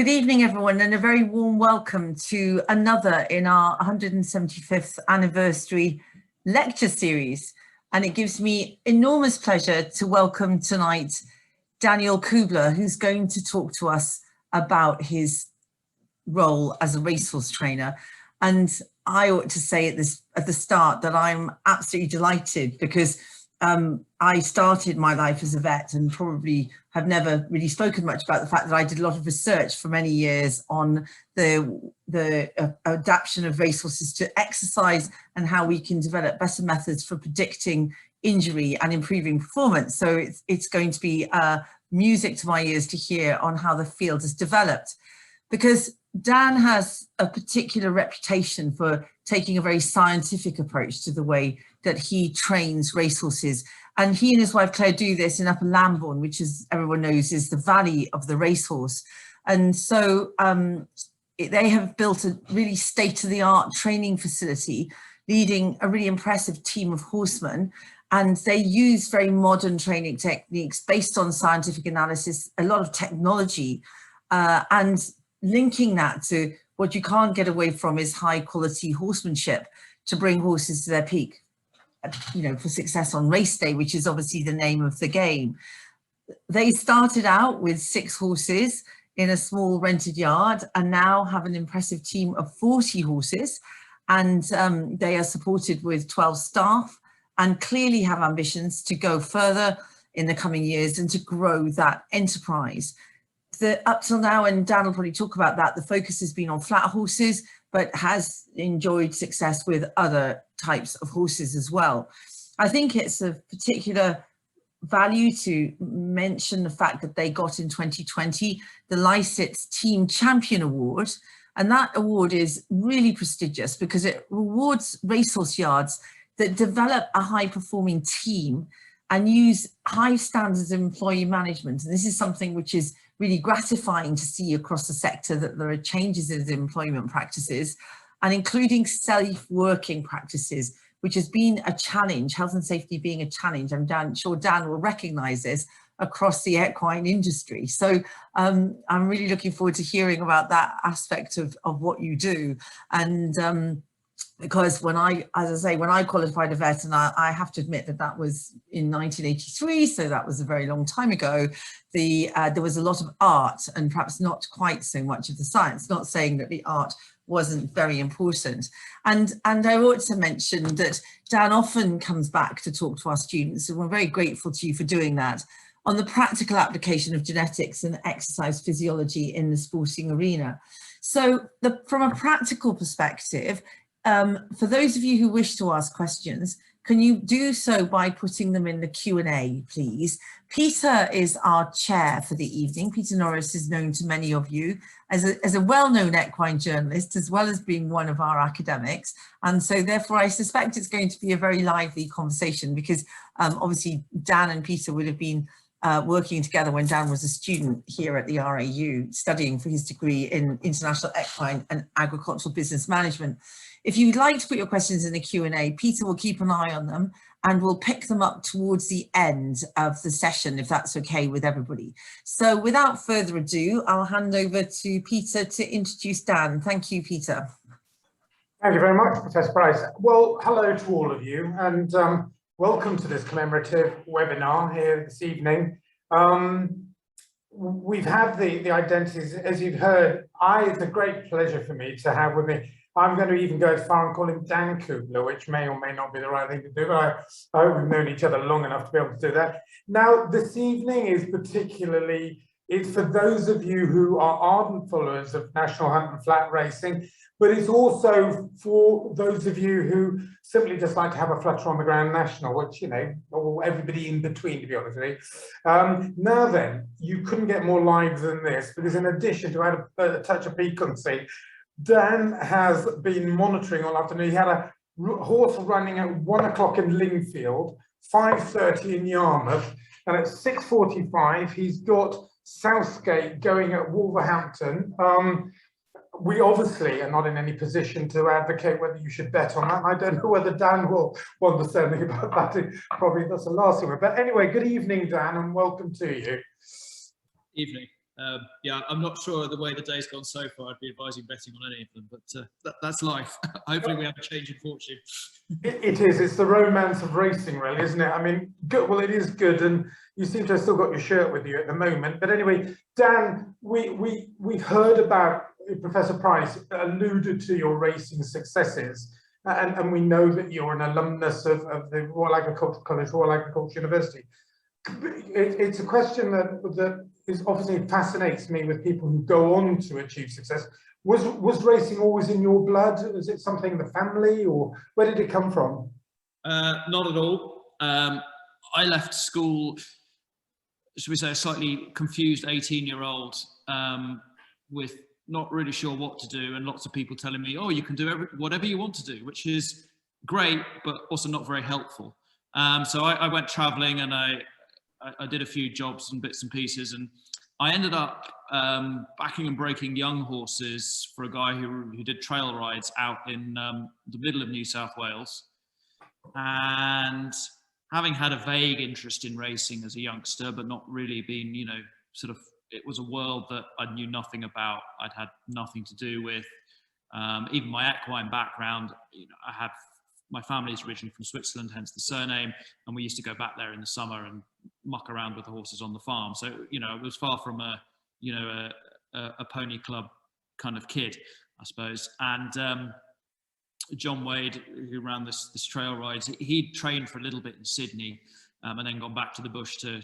Good evening, everyone, and a very warm welcome to another in our 175th anniversary lecture series. And it gives me enormous pleasure to welcome tonight Daniel Kubler, who's going to talk to us about his role as a racehorse trainer. And I ought to say at the start that I'm absolutely delighted because I started my life as a vet and probably have never really spoken much about the fact that I did a lot of research for many years on the adaptation of racehorses to exercise and how we can develop better methods for predicting injury and improving performance. So it's going to be music to my ears to hear on how the field has developed, because Dan has a particular reputation for taking a very scientific approach to the way that he trains racehorses. And he and his wife Claire do this in Upper Lambourne, which, as everyone knows, is the valley of the racehorse. And so they have built a really state-of-the-art training facility, leading a really impressive team of horsemen. And they use very modern training techniques based on scientific analysis, a lot of technology, and linking that to what you can't get away from is high quality horsemanship to bring horses to their peak, you know, for success on race day, which is obviously the name of the game. They started out with 6 horses in a small rented yard and now have an impressive team of 40 horses, and they are supported with 12 staff and clearly have ambitions to go further in the coming years and to grow that enterprise. Up till now, and Dan will probably talk about that, the focus has been on flat horses, but has enjoyed success with other types of horses as well. I think it's of particular value to mention the fact that they got in 2020 the Lysitz Team Champion Award. And that award is really prestigious because it rewards racehorse yards that develop a high performing team and use high standards of employee management. And this is something which is really gratifying to see across the sector, that there are changes in employment practices and including safe working practices, which has been a challenge, health and safety being a challenge. I'm sure Dan will recognize this across the equine industry. So I'm really looking forward to hearing about that aspect of what you do. And because when I qualified a vet, and I have to admit that was in 1983, so that was a very long time ago, there was a lot of art and perhaps not quite so much of the science, not saying that the art wasn't very important. And I ought to mention that Dan often comes back to talk to our students, and we're very grateful to you for doing that, on the practical application of genetics and exercise physiology in the sporting arena. So from a practical perspective, for those of you who wish to ask questions, can you do so by putting them in the Q&A, please? Peter is our chair for the evening. Peter Norris is known to many of you as a well-known equine journalist, as well as being one of our academics. And so therefore, I suspect it's going to be a very lively conversation because obviously Dan and Peter would have been working together when Dan was a student here at the RAU, studying for his degree in International Equine and Agricultural Business Management. If you'd like to put your questions in the Q&A, Peter will keep an eye on them and we'll pick them up towards the end of the session, if that's okay with everybody. So without further ado, I'll hand over to Peter to introduce Dan. Thank you, Peter. Thank you very much, Professor Price. Well, hello to all of you, and welcome to this commemorative webinar here this evening. We've had the identities, as you've heard. It's a great pleasure for me to have with me. I'm going to even go as far and call him Dan Kubler, which may or may not be the right thing to do, but I hope we've known each other long enough to be able to do that. Now, this evening is particularly, it's for those of you who are ardent followers of National Hunt and Flat Racing, but it's also for those of you who simply just like to have a flutter on the ground national, which, you know, or everybody in between, to be honest with you. Now then, you couldn't get more live than this, because in addition to add a touch of piquancy, Dan has been monitoring all afternoon. He had a horse running at 1 o'clock in Lingfield, 5:30 in Yarmouth, and at 6:45 he's got Southgate going at Wolverhampton. We obviously are not in any position to advocate whether you should bet on that. I don't know whether Dan will want to say anything about that. Probably that's the last thing. But anyway, good evening, Dan, and welcome to you. Evening. yeah, I'm not sure the way the day's gone so far, I'd be advising betting on any of them, but that's life. Hopefully we have a change in fortune. It is. It's the romance of racing, really, isn't it? I mean, good. Well, it is good, and you seem to have still got your shirt with you at the moment. But anyway, Dan, we've heard about Professor Price alluded to your racing successes, and we know that you're an alumnus of the Royal Agricultural College, Royal Agricultural University. It's a question that is obviously fascinates me with people who go on to achieve success. Was racing always in your blood? Is it something in the family, or where did it come from? Not at all. I left school, should we say, a slightly confused 18-year-old with not really sure what to do, and lots of people telling me, oh, you can do whatever you want to do, which is great, but also not very helpful. So I went traveling, and I did a few jobs and bits and pieces, and I ended up backing and breaking young horses for a guy who did trail rides out in the middle of New South Wales. And having had a vague interest in racing as a youngster, but not really been, you know, sort of, it was a world that I knew nothing about. I'd had nothing to do with. Even my equine background, you know, my family is originally from Switzerland, hence the surname, and we used to go back there in the summer and muck around with the horses on the farm. So, you know, it was far from a pony club kind of kid, I suppose. And John Wade, who ran this trail rides, he'd trained for a little bit in Sydney, and then gone back to the bush to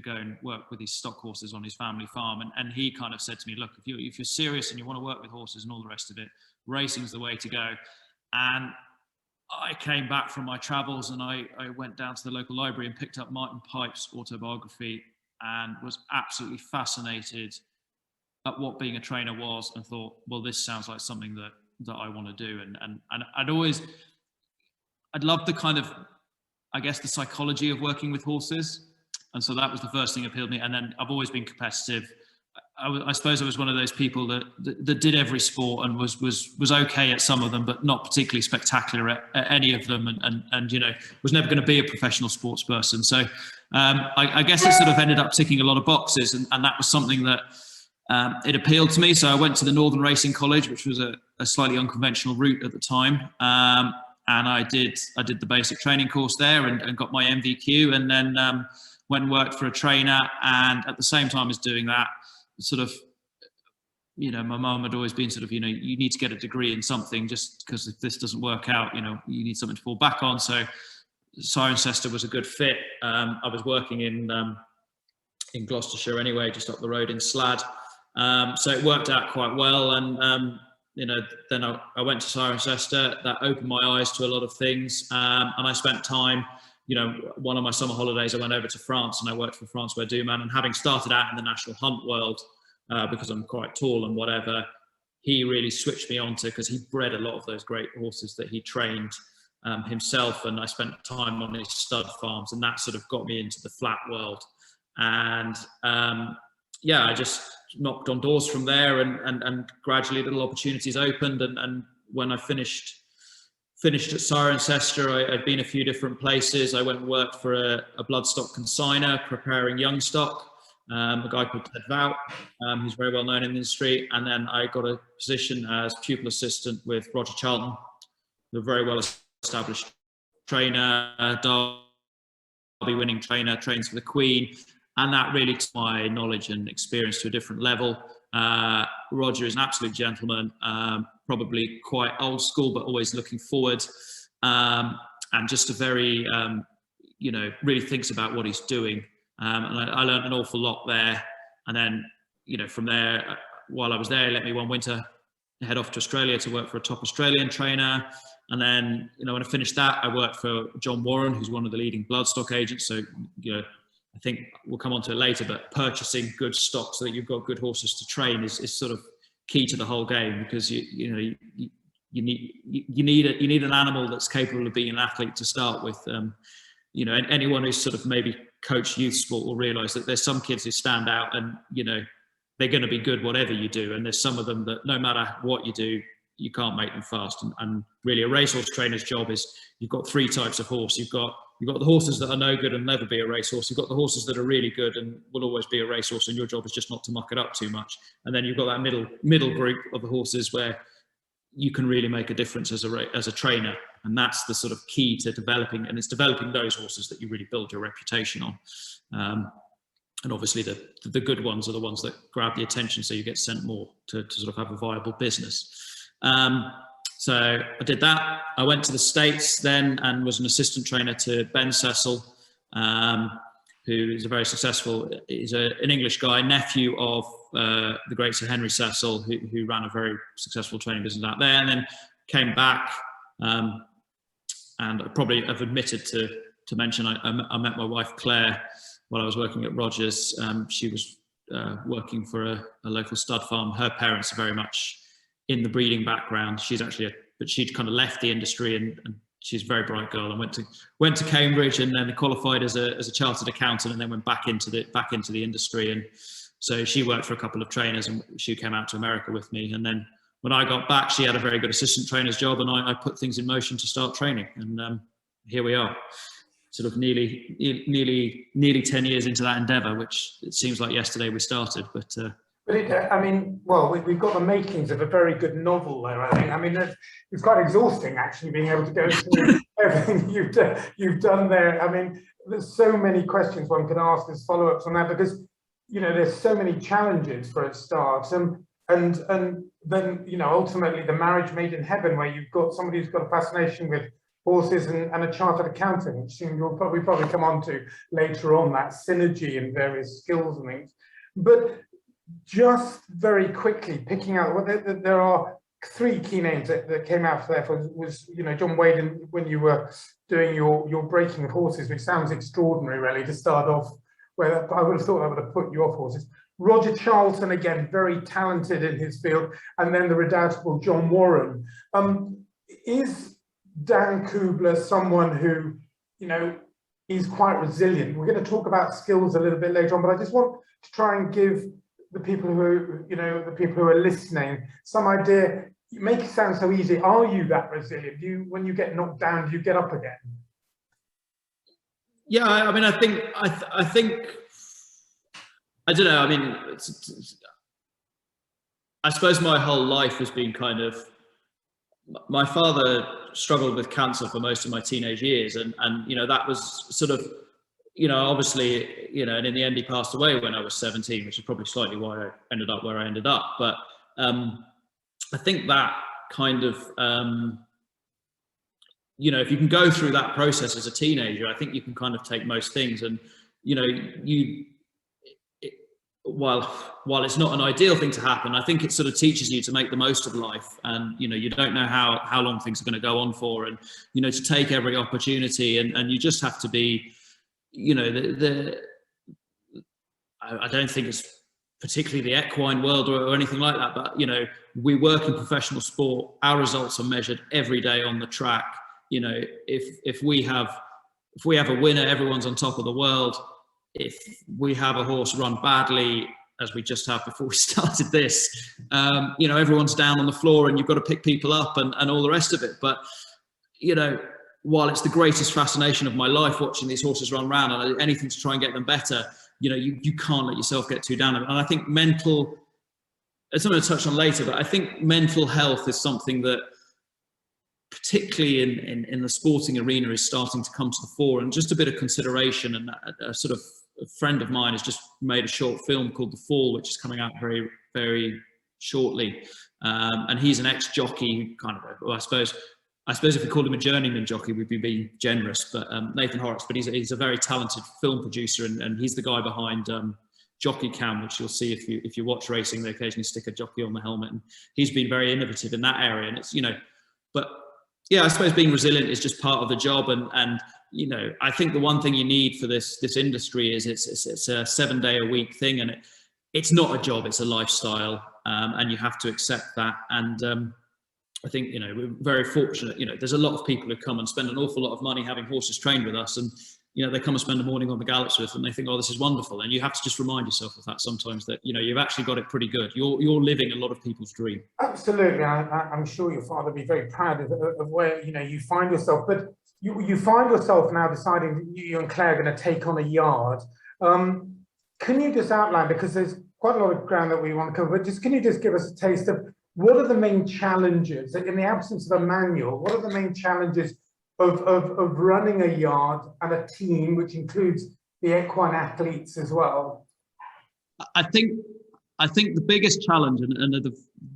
go and work with his stock horses on his family farm. And he kind of said to me, look, if you're serious and you want to work with horses and all the rest of it, racing's the way to go. And I came back from my travels, and I went down to the local library and picked up Martin Pipe's autobiography, and was absolutely fascinated at what being a trainer was, and thought, well, this sounds like something that I want to do. And I'd loved the kind of, I guess, the psychology of working with horses. And so that was the first thing that appealed to me. And then I've always been competitive. I suppose I was one of those people that did every sport and was okay at some of them, but not particularly spectacular at any of them. And you know, was never going to be a professional sports person. So I guess it sort of ended up ticking a lot of boxes, and that was something that it appealed to me. So I went to the Northern Racing College, which was a slightly unconventional route at the time. And I did the basic training course there and got my MVQ, and then went and worked for a trainer. And at the same time as doing that, sort of, you know, my mum had always been sort of, you know, you need to get a degree in something, just because if this doesn't work out, you know, you need something to fall back on. So Cirencester was a good fit. I was working in Gloucestershire anyway, just up the road in Slad. So it worked out quite well. And, you know, then I went to Cirencester. That opened my eyes to a lot of things. And I spent time, you know, one of my summer holidays, I went over to France and I worked for Francois Duman. And having started out in the national hunt world, because I'm quite tall and whatever, he really switched me on to, because he bred a lot of those great horses that he trained himself. And I spent time on his stud farms, and that sort of got me into the flat world. And yeah, I just knocked on doors from there, and gradually little opportunities opened. And when I finished at Cirencester, I'd been a few different places. I went and worked for a bloodstock consigner preparing young stock, a guy called Ted Vout, who's very well known in the industry. And then I got a position as pupil assistant with Roger Charlton, the very well established trainer, Derby winning trainer, trains for the Queen. And that really took my knowledge and experience to a different level. Roger is an absolute gentleman, probably quite old school, but always looking forward, and just a very, you know, really thinks about what he's doing. And I learned an awful lot there. And then, you know, from there, while I was there, he let me one winter head off to Australia to work for a top Australian trainer. And then, you know, when I finished that, I worked for John Warren, who's one of the leading bloodstock agents. So, you know, I think we'll come on to it later, but purchasing good stock so that you've got good horses to train is sort of key to the whole game, because you need an animal that's capable of being an athlete to start with. You know, anyone who's sort of maybe coached youth sport will realise that there's some kids who stand out, and you know they're going to be good whatever you do, and there's some of them that no matter what you do, you can't make them fast. And really, a racehorse trainer's job is, you've got three types of horse. You've got you've got the horses that are no good and never be a racehorse. You've got the horses that are really good and will always be a racehorse, and your job is just not to muck it up too much. And then you've got that middle group of the horses where you can really make a difference as a trainer, and that's the sort of key to developing. And it's developing those horses that you really build your reputation on. And obviously the good ones are the ones that grab the attention, so you get sent more to sort of have a viable business. So I did that. I went to the States then and was an assistant trainer to Ben Cecil, who is a very successful, he's an English guy, nephew of the great Sir Henry Cecil, who ran a very successful training business out there, and then came back. And I probably have omitted to mention, I met my wife Claire while I was working at Rogers. She was working for a local stud farm. Her parents are very much in the breeding background. She's actually, but she'd kind of left the industry, and she's a very bright girl, and went to Cambridge, and then qualified as a chartered accountant, and then went back into the industry. And so she worked for a couple of trainers, and she came out to America with me. And then when I got back, she had a very good assistant trainer's job, and I put things in motion to start training. And here we are, sort of nearly 10 years into that endeavour, which it seems like yesterday we started, but. But I mean, well, we've got the makings of a very good novel there, I think. I mean, it's quite exhausting, actually, being able to go through everything you've done there. I mean, there's so many questions one can ask as follow-ups on that, because, you know, there's so many challenges for a start. And then, you know, ultimately the marriage made in heaven, where you've got somebody who's got a fascination with horses and a chartered accountant, which we'll probably come on to later on, that synergy and various skills and things. But just very quickly picking out, well, there are three key names that came out there. Was you know, John Wade, when you were doing your breaking of horses, which sounds extraordinary really to start off, where I would have thought that would have put you off horses. Roger Charlton, again, very talented in his field, and then the redoubtable John Warren. Is Dan Kubler someone who, you know, is quite resilient? We're going to talk about skills a little bit later on, but I just want to try and give the people who, you know, the people who are listening, some idea. You make it sound so easy. Are you that resilient? When you get knocked down, do you get up again? Yeah, I mean, I think, I don't know. I mean, I suppose my whole life has been kind of, my father struggled with cancer for most of my teenage years, and you know, that was sort of, you know, obviously, you know, and in the end he passed away when I was 17, which is probably slightly why I ended up where I ended up. But I think that kind of, you know, if you can go through that process as a teenager, I think you can kind of take most things. And, you know, while it's not an ideal thing to happen, I think it sort of teaches you to make the most of life. And, you know, you don't know how long things are going to go on for, and, you know, to take every opportunity, and you just have to be, you know, I don't think it's particularly the equine world or anything like that, but, you know, we work in professional sport. Our results are measured every day on the track. You know, if we have a winner, everyone's on top of the world. If we have a horse run badly, as we just have before we started this, you know, everyone's down on the floor, and you've got to pick people up and all the rest of it. But, you know, while it's the greatest fascination of my life watching these horses run around and anything to try and get them better, you know, you can't let yourself get too down. And I think mental, it's something to touch on later, but I think mental health is something that, particularly in the sporting arena, is starting to come to the fore, and just a bit of consideration. And a sort of a friend of mine has just made a short film called The Fall, which is coming out very, very shortly. And he's an ex-jockey, kind of, well, I suppose if we called him a journeyman jockey, we'd be being generous, but Nathan Horrocks, but he's a very talented film producer, and he's the guy behind Jockey Cam, which you'll see if you watch racing. They occasionally stick a jockey on the helmet, and he's been very innovative in that area. And it's, you know, but yeah, I suppose being resilient is just part of the job. And you know, I think the one thing you need for this industry is it's a 7-day-a-week thing, and it's not a job, it's a lifestyle, and you have to accept that. And I think, you know, we're very fortunate. You know, there's a lot of people who come and spend an awful lot of money having horses trained with us, and, you know, they come and spend a morning on the gallops with, and they think, oh, this is wonderful. And you have to just remind yourself of that sometimes, that, you know, you've actually got it pretty good. You're living a lot of people's dream. Absolutely. I'm sure your father would be very proud of where, you know, you find yourself. But you find yourself now deciding you and Claire are going to take on a yard. Can you just outline, because there's quite a lot of ground that we want to cover, but just can you just give us a taste of what are the main challenges in the absence of a manual? What are the main challenges of running a yard and a team, which includes the equine athletes as well? I think the biggest challenge, and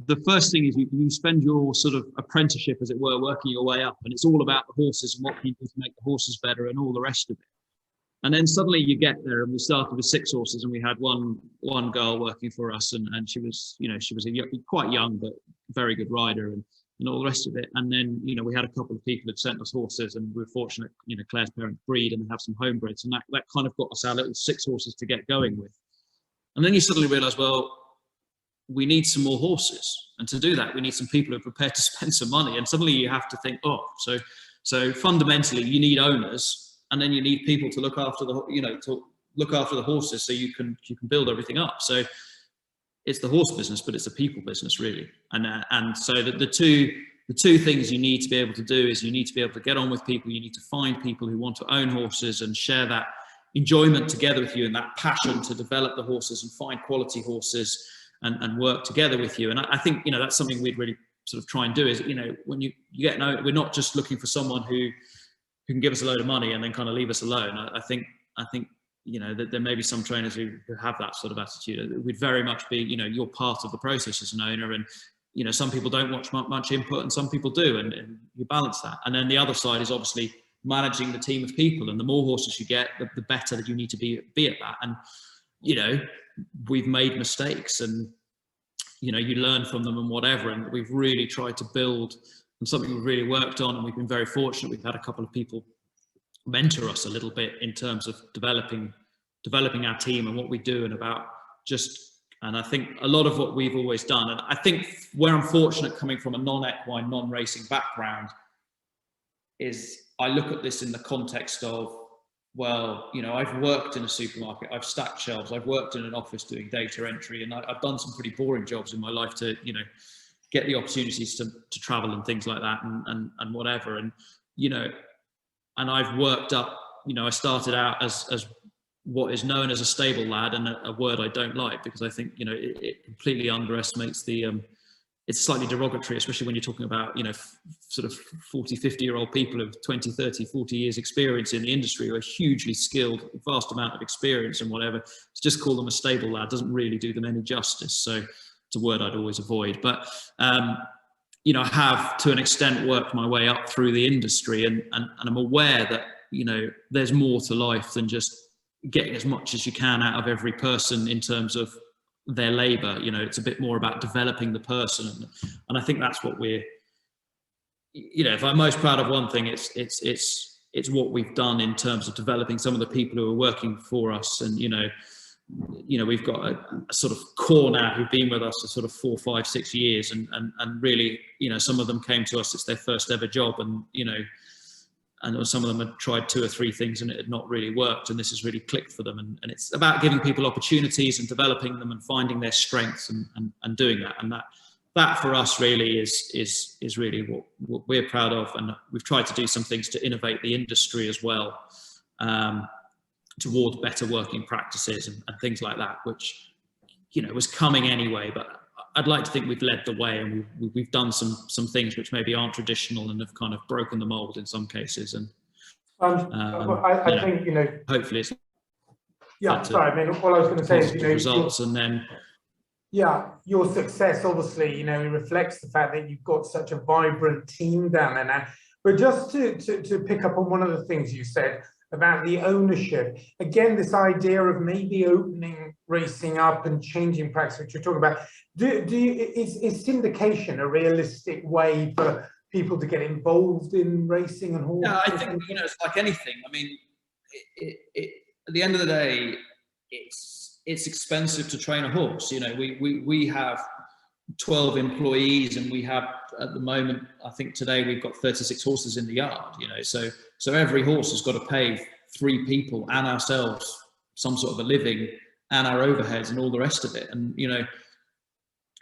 the first thing is you spend your sort of apprenticeship, as it were, working your way up, and it's all about the horses and what people to make the horses better and all the rest of it. And then suddenly you get there, and we started with 6 horses, and we had one girl working for us, and she was, she was quite young but very good rider, and all the rest of it. And then we had a couple of people who'd sent us horses, and we were fortunate, Claire's parents breed and have some homebreds, and that kind of got us our little 6 horses to get going with. And then you suddenly realise, well, we need some more horses, and to do that we need some people who are prepared to spend some money. And suddenly you have to think, so fundamentally you need owners. And then you need people to look after the horses, so you can build everything up. So it's the horse business, but it's a people business, really. And so the two things you need to be able to do is you need to be able to get on with people. You need to find people who want to own horses and share that enjoyment together with you, and that passion to develop the horses and find quality horses and work together with you. And I think that's something we'd really sort of try and do. Is when you get we're not just looking for someone who can give us a load of money and then kind of leave us alone. I think that there may be some trainers who have that sort of attitude. We'd very much be, you're part of the process as an owner, and some people don't want much input and some people do, and you balance that. And then the other side is obviously managing the team of people, and the more horses you get, the better that you need to be at that. And we've made mistakes, and you learn from them and whatever, and we've really tried to build, and something we've really worked on, and we've been very fortunate. We've had a couple of people mentor us a little bit in terms of developing our team and what we do, and about and I think a lot of what we've always done, and I think where I'm fortunate coming from a non-equine, non-racing background, is I look at this in the context of, well, I've worked in a supermarket, I've stacked shelves, I've worked in an office doing data entry, and I've done some pretty boring jobs in my life to, get the opportunities to travel and things like that, and whatever. And, and I've worked up, I started out as what is known as a stable lad, and a word I don't like, because I think, it completely underestimates it's slightly derogatory, especially when you're talking about, sort of 40, 50-year-old people of 20, 30, 40 years experience in the industry, who are hugely skilled, vast amount of experience and whatever. To just call them a stable lad doesn't really do them any justice. So it's a word I'd always avoid. But, I have, to an extent, worked my way up through the industry, and I'm aware that, there's more to life than just getting as much as you can out of every person in terms of their labor. It's a bit more about developing the person, and I think that's what we're, if I'm most proud of one thing, it's what we've done in terms of developing some of the people who are working for us. And we've got a sort of core now who've been with us for sort of 4, 5, 6 years, and really, some of them came to us, it's their first ever job, and and some of them had tried 2 or 3 things and it had not really worked, and this has really clicked for them. And it's about giving people opportunities and developing them and finding their strengths and doing that. And that for us really is really what we're proud of. And we've tried to do some things to innovate the industry as well, towards better working practices and things like that, which was coming anyway. But I'd like to think we've led the way, and we've done some things which maybe aren't traditional and have kind of broken the mold in some cases. And I think hopefully it's sorry. I mean, all I was going to say is results, and then your success obviously reflects the fact that you've got such a vibrant team down there now. But just to pick up on one of the things you said about the ownership, again, this idea of maybe opening racing up and changing practice, which you're talking about, is syndication a realistic way for people to get involved in racing and horse? Yeah, I think it's like anything. I mean, at the end of the day, it's expensive to train a horse. We have 12 employees, and we have, at the moment, I think today we've got 36 horses in the yard, so every horse has got to pay 3 people and ourselves some sort of a living, and our overheads and all the rest of it. And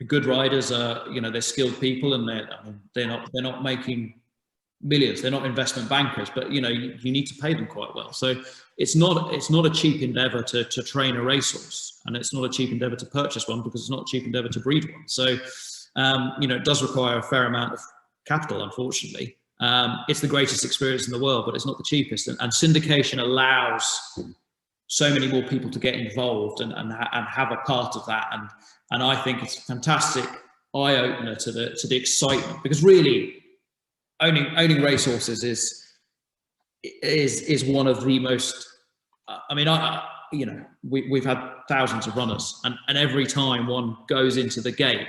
good riders are, they're skilled people, and they're not making millions. They're not investment bankers, but you need to pay them quite well. So it's not a cheap endeavor to train a racehorse, and it's not a cheap endeavor to purchase one, because it's not a cheap endeavor to breed one. So it does require a fair amount of capital, unfortunately. It's the greatest experience in the world, but it's not the cheapest. And syndication allows so many more people to get involved and have a part of that. And I think it's a fantastic eye opener to the excitement, because really owning racehorses is one of the most. I mean, we've had thousands of runners, and every time one goes into the gate,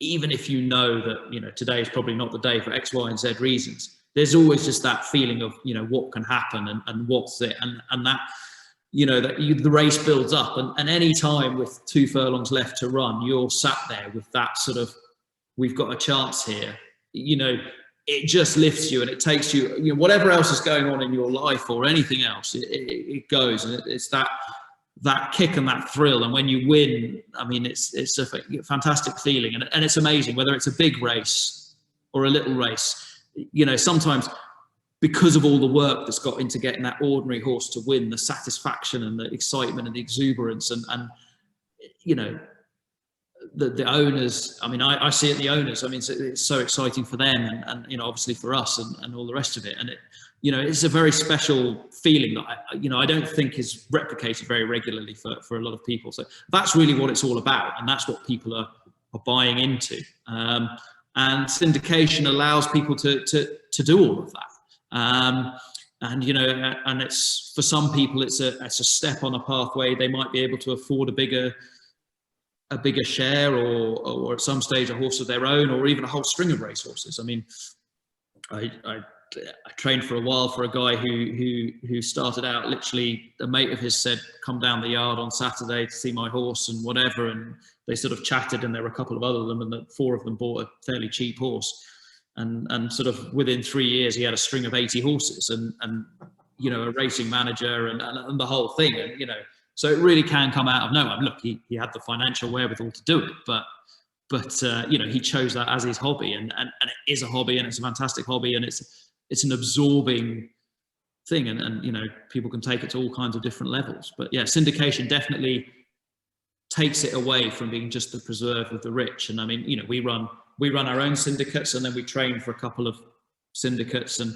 even if you know that today is probably not the day for X, Y, and Z reasons, there's always just that feeling of what can happen and what's it, and that the race builds up, and any time with 2 furlongs left to run, you're sat there with that sort of, we've got a chance here. It just lifts you, and it takes you, whatever else is going on in your life or anything else, it goes, and it's that kick and that thrill. And when you win, I mean, it's a fantastic feeling, and it's amazing, whether it's a big race or a little race. Sometimes, because of all the work that's got into getting that ordinary horse to win, the satisfaction and the excitement and the exuberance, and the owners, I mean, I see it in the owners. I mean, it's so exciting for them, and obviously for us, and all the rest of it. And it's a very special feeling that I don't think is replicated very regularly for a lot of people. So that's really what it's all about, and that's what people are buying into. And syndication allows people to do all of that. And it's, for some people, it's a step on a pathway. They might be able to afford a bigger share, or at some stage a horse of their own, or even a whole string of racehorses. I mean, I trained for a while for a guy who started out, literally a mate of his said, come down the yard on Saturday to see my horse and whatever, and they sort of chatted, and there were a couple of other of them, and 4 of them bought a fairly cheap horse, and sort of within 3 years he had a string of 80 horses, and a racing manager and the whole thing, and so it really can come out of nowhere. Look, he had the financial wherewithal to do it, but he chose that as his hobby, and it is a hobby, and it's a fantastic hobby, and it's an absorbing thing, and people can take it to all kinds of different levels. But yeah, syndication definitely takes it away from being just the preserve of the rich. And I mean, we run our own syndicates, and then we train for a couple of syndicates, and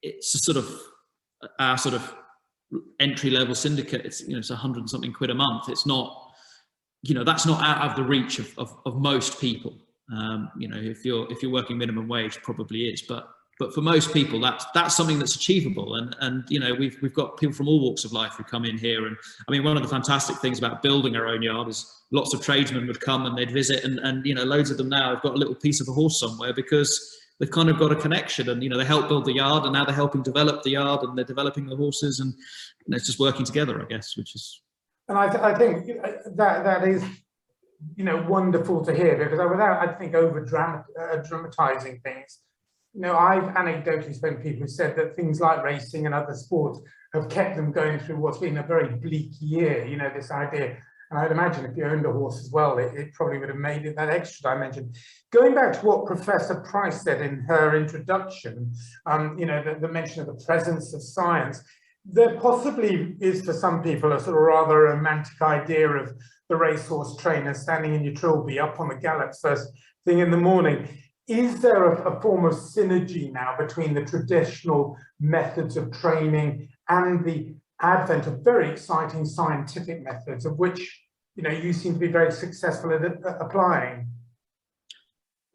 it's a sort of our sort of entry-level syndicate. It's it's 100 and something quid a month. It's not, that's not out of the reach of most people. If you're working minimum wage, probably is, but for most people, that's something that's achievable. And we've got people from all walks of life who come in here. And I mean, one of the fantastic things about building our own yard is lots of tradesmen would come and they'd visit, and loads of them now have got a little piece of a horse somewhere, because they've kind of got a connection, and they help build the yard, and now they're helping develop the yard, and they're developing the horses, and it's just working together, I guess, which is. And I think that is wonderful to hear, because without, I think, over dramatizing things, I've anecdotally spoken to people who said that things like racing and other sports have kept them going through what's been a very bleak year. This idea. And I'd imagine if you owned a horse as well, it probably would have made it that extra dimension. Going back to what Professor Price said in her introduction, the mention of the presence of science, there possibly is for some people a sort of rather romantic idea of the racehorse trainer standing in your trilby up on the gallops first thing in the morning. Is there a form of synergy now between the traditional methods of training and the advent of very exciting scientific methods, of which you seem to be very successful at applying?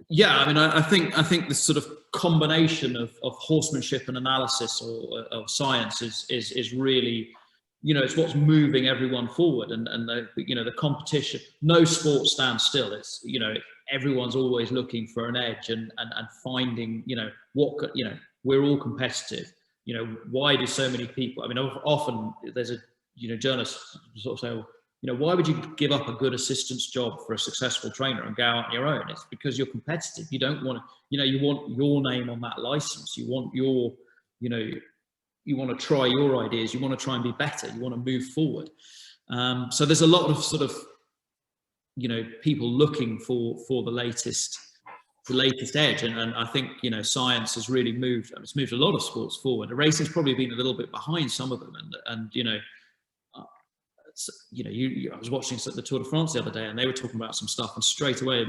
Yeah, I mean, I think this sort of combination of horsemanship and analysis or science is really, it's what's moving everyone forward, and the competition. No sport stands still. It's everyone's always looking for an edge and finding we're all competitive. Why do so many people? I mean, often there's a journalist sort of say, well, why would you give up a good assistant's job for a successful trainer and go out on your own? It's because you're competitive. You don't want to, you want your name on that license. You want your, you want to try your ideas. You want to try and be better. You want to move forward. So there's a lot of sort of, people looking for the latest the latest edge, and I think, you know, science has really moved. It's moved a lot of sports forward. The racing's probably been a little bit behind some of them, and you know, I was watching the Tour de France the other day, and they were talking about some stuff, and straight away you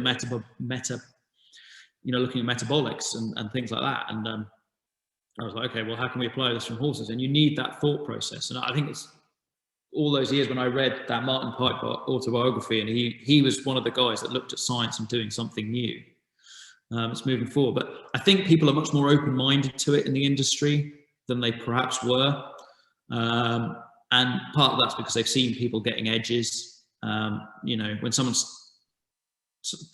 know, looking at metabolics and things like that, and I was like, okay, well, how can we apply this from horses? And you need that thought process, and I think it's all those years when I read that Martin Pipe autobiography, and he was one of the guys that looked at science and doing something new. It's moving forward, but I think people are much more open-minded to it in the industry than they perhaps were, and part of that's because they've seen people getting edges. You know, when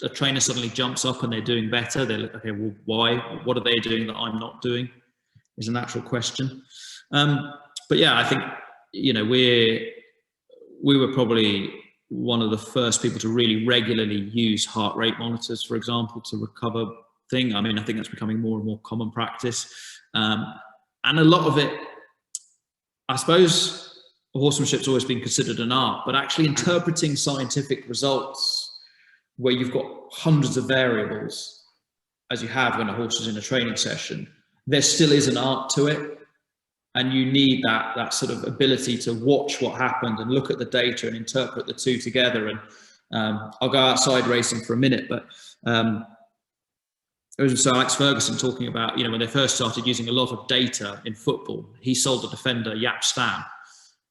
a trainer suddenly jumps up and they're doing better, they're like, okay, well, why? What are they doing that I'm not doing? Is a natural question. But yeah, I think, you know, we were probably one of the first people to really regularly use heart rate monitors, for example, to recover thing. I mean, I think that's becoming more and more common practice. And a lot of it, I suppose, horsemanship's always been considered an art, but actually interpreting scientific results where you've got hundreds of variables, as you have when a horse is in a training session, there still is an art to it. And you need that sort of ability to watch what happened and look at the data and interpret the two together. And I'll go outside racing for a minute, but it was Sir Alex Ferguson talking about, you know, when they first started using a lot of data in football, he sold a defender Jaap Stam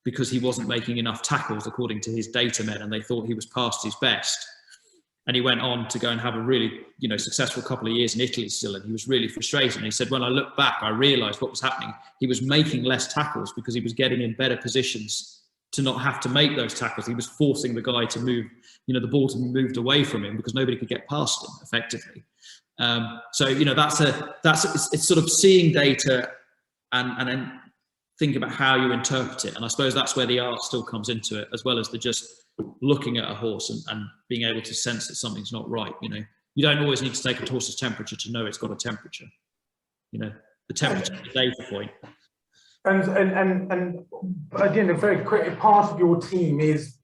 because he wasn't making enough tackles according to his data men, and they thought he was past his best. And he went on to go and have a really, you know, successful couple of years in Italy still, and he was really frustrated. And he said, when I look back, I realised what was happening. He was making less tackles because he was getting in better positions to not have to make those tackles. He was forcing the guy to move, you know, the ball to be moved away from him because nobody could get past him effectively. So, you know, it's sort of seeing data and then think about how you interpret it. And I suppose that's where the art still comes into it, as well as the just looking at a horse and being able to sense that something's not right. You know, you don't always need to take a horse's temperature to know it's got a temperature. You know, the temperature is a data point. And again, a very quick part of your team is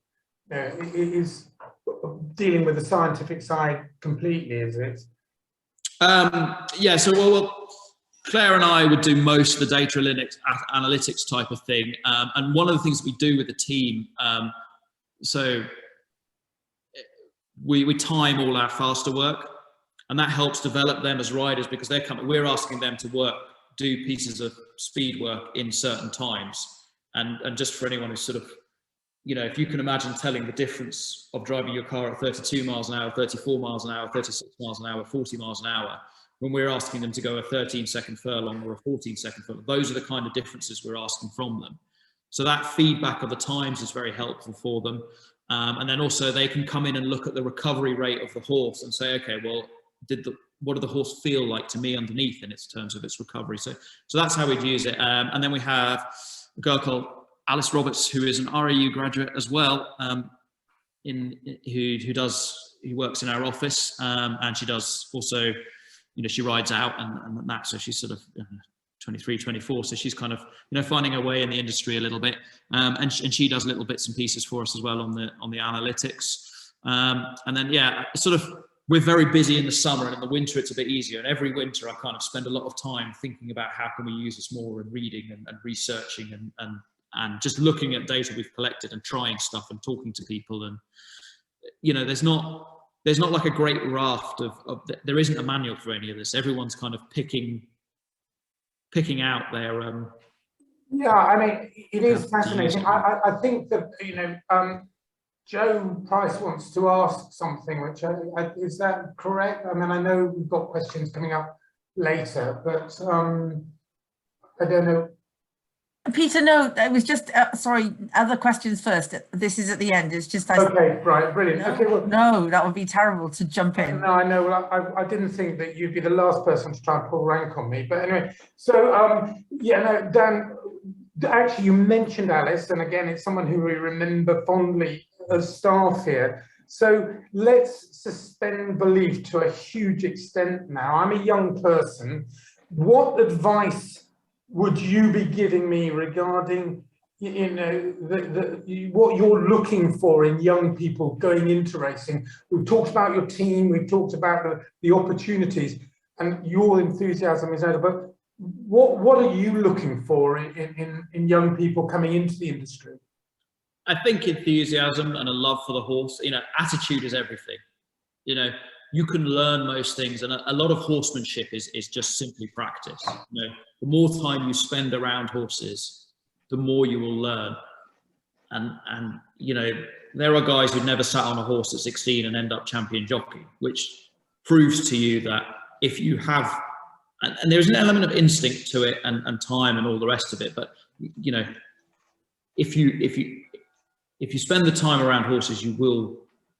dealing with the scientific side completely, is it? Yeah. So well, Claire and I would do most of the data analytics type of thing, and one of the things we do with the team. So we time all our faster work, and that helps develop them as riders because we're asking them to do pieces of speed work in certain times. And just for anyone who's sort of, you know, if you can imagine telling the difference of driving your car at 32 miles an hour, 34 miles an hour, 36 miles an hour, 40 miles an hour, when we're asking them to go a 13-second furlong or a 14-second furlong, those are the kind of differences we're asking from them. So that feedback of the times is very helpful for them. And then also they can come in and look at the recovery rate of the horse and say, okay, well, what did the horse feel like to me underneath in its terms of its recovery? So that's how we'd use it. And then we have a girl called Alice Roberts, who is an RAU graduate as well, who works in our office, and she does also, you know, she rides out and that, so she's sort of 23, 24, so she's kind of, you know, finding her way in the industry a little bit, and she does little bits and pieces for us as well on the analytics, and then yeah, sort of we're very busy in the summer, and in the winter it's a bit easier. And every winter I kind of spend a lot of time thinking about how can we use this more, and reading and researching and just looking at data we've collected and trying stuff and talking to people. And you know, there's not like a great raft of there isn't a manual for any of this. Everyone's kind of picking out their yeah, I mean, it is fascinating. I think that, you know, Joe Price wants to ask something, which is that correct? I mean, I know we've got questions coming up later, but I don't know. Peter, no, it was just, sorry, other questions first. This is at the end. It's just... Okay, right, brilliant. No, okay, well, no, that would be terrible to jump in. No, I know. Well, I didn't think that you'd be the last person to try and pull rank on me. But anyway, so, yeah, no, Dan, actually, you mentioned Alice, and again, it's someone who we remember fondly as staff here. So let's suspend belief to a huge extent now. I'm a young person. What advice would you be giving me regarding you know, what you're looking for in young people going into racing. We've talked about your team, we've talked about the opportunities, and your enthusiasm is out. But what are you looking for in young people coming into the industry? I think enthusiasm and a love for the horse. You know, attitude is everything. You know, you can learn most things, and a lot of horsemanship is just simply practice. You know, the more time you spend around horses, the more you will learn. And you know, there are guys who never sat on a horse at 16 and end up champion jockey, which proves to you that if you have, and there's an element of instinct to it and time and all the rest of it, but you know, if you spend the time around horses, you will,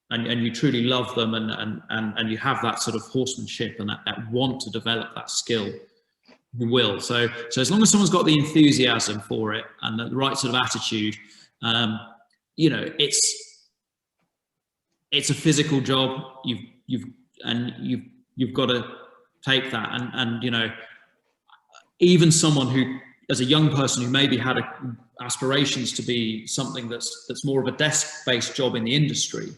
and you truly love them, and you have that sort of horsemanship and that want to develop that skill, you will. So as long as someone's got the enthusiasm for it and the right sort of attitude, you know, it's a physical job. You've got to take that, and you know, even someone who, as a young person who maybe had aspirations to be something that's more of a desk-based job in the industry,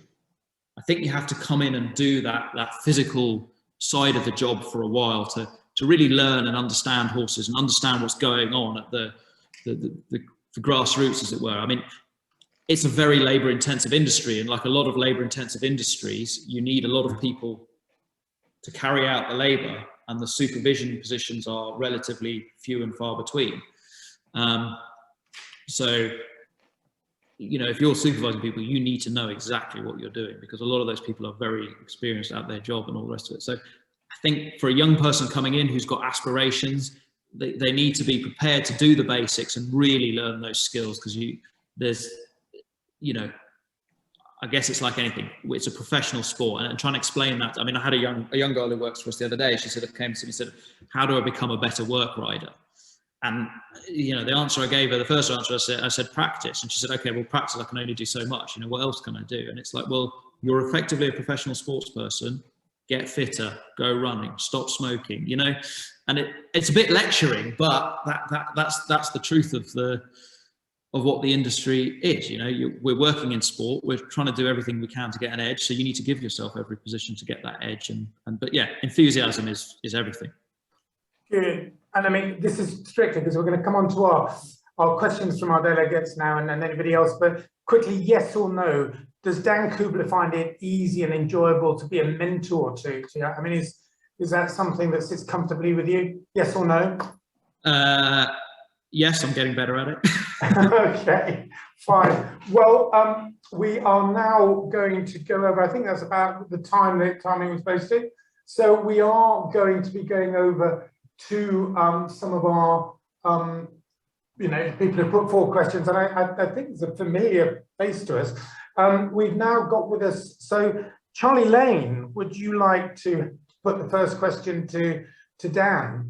I think you have to come in and do that physical side of the job for a while to really learn and understand horses and understand what's going on at the grassroots, as it were. I mean, it's a very labor-intensive industry, and like a lot of labor-intensive industries, you need a lot of people to carry out the labor, and the supervision positions are relatively few and far between. So, you know, if you're supervising people, you need to know exactly what you're doing, because a lot of those people are very experienced at their job and all the rest of it. So I think for a young person coming in who's got aspirations, they need to be prepared to do the basics and really learn those skills, because you know, I guess it's like anything. It's a professional sport, and trying to explain that. I mean, I had a young girl who works for us the other day. She came to me and said, "How do I become a better work rider?" And you know, the answer I gave her, the first answer I said practice, and she said, "Okay, well, practice. I can only do so much. You know, what else can I do?" And it's like, well, you're effectively a professional sports person. Get fitter, go running, stop smoking. You know, and it's a bit lecturing, but that's the truth of what the industry is. You know, we're working in sport. We're trying to do everything we can to get an edge. So you need to give yourself every position to get that edge. But yeah, enthusiasm is everything. Good. And I mean, this is strictly because we're going to come on to our questions from our delegates now and anybody else. But quickly, yes or no, does Dan Kubler find it easy and enjoyable to be a mentor to you? I mean, is that something that sits comfortably with you? Yes or no? Yes, I'm getting better at it. Okay, fine. Well, we are now going to go over, I think that's about the timing was posted. So we are going to be going over to some of our, you know, people who put forward questions, and I think it's a familiar face to us. We've now got with us, so Charlie Lane, would you like to put the first question to Dan?